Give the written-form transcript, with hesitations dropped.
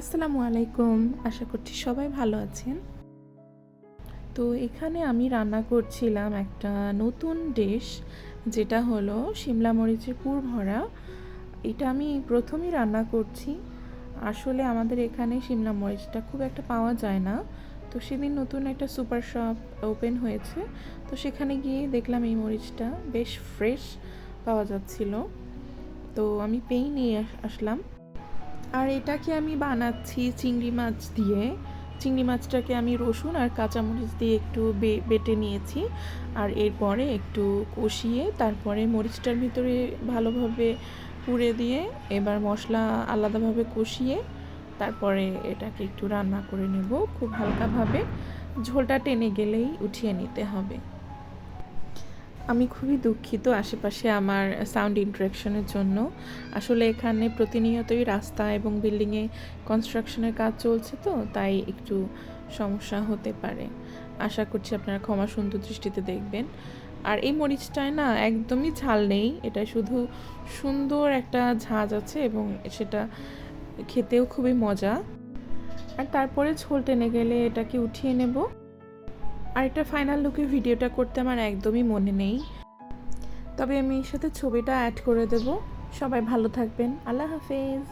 আসসালামু আলাইকুম। আশা করছি সবাই ভালো আছেন। তো এখানে আমি রান্না করছিলাম একটা নতুন ডিশ, যেটা হলো শিমলা মরিচের পুর ভরা। এটা আমি প্রথমই রান্না করছি। আসলে আমাদের এখানে শিমলা মরিচটা খুব একটা পাওয়া যায় না। তো সেদিন নতুন একটা সুপার শপ ওপেন হয়েছে, তো সেখানে গিয়ে দেখলাম এই মরিচটা বেশ ফ্রেশ পাওয়া যাচ্ছিল। তো আমি পেয়ে নিয়ে আসলাম। আর এটাকে আমি বানাচ্ছি চিংড়ি মাছ দিয়ে। চিংড়ি মাছটাকে আমি রসুন আর কাঁচামরিচ দিয়ে একটু বেটে নিয়েছি। আর এরপরে একটু কষিয়ে তারপরে মরিচটার ভিতরে ভালোভাবে পুড়ে দিয়ে এবার মশলা আলাদাভাবে কষিয়ে তারপরে এটাকে একটু রান্না করে নেব খুব হালকাভাবে। ঝোলটা টেনে গেলেই উঠিয়ে নিতে হবে। আমি খুবই দুঃখিত আশেপাশে আমার সাউন্ড ইন্টারাকশনের জন্য। আসলে এখানে প্রতিনিয়তই রাস্তা এবং বিল্ডিংয়ে কনস্ট্রাকশনের কাজ চলছে, তো তাই একটু সমস্যা হতে পারে। আশা করছি আপনারা ক্ষমা সুন্দর দৃষ্টিতে দেখবেন। আর এই মরিচটায় না একদমই ঝাল নেই, এটা শুধু সুন্দর একটা ঝাঁজ আছে এবং সেটা খেতেও খুবই মজা। আর তারপরে ঝোল টেনে গেলে এটাকে উঠিয়ে নেব। আর এটা ফাইনাল লুকে ভিডিওটা করতে আমার একদমই মনে নেই, তবে আমি এর সাথে ছবিটা অ্যাড করে দেব। সবাই ভালো থাকবেন। আল্লাহ হাফেজ।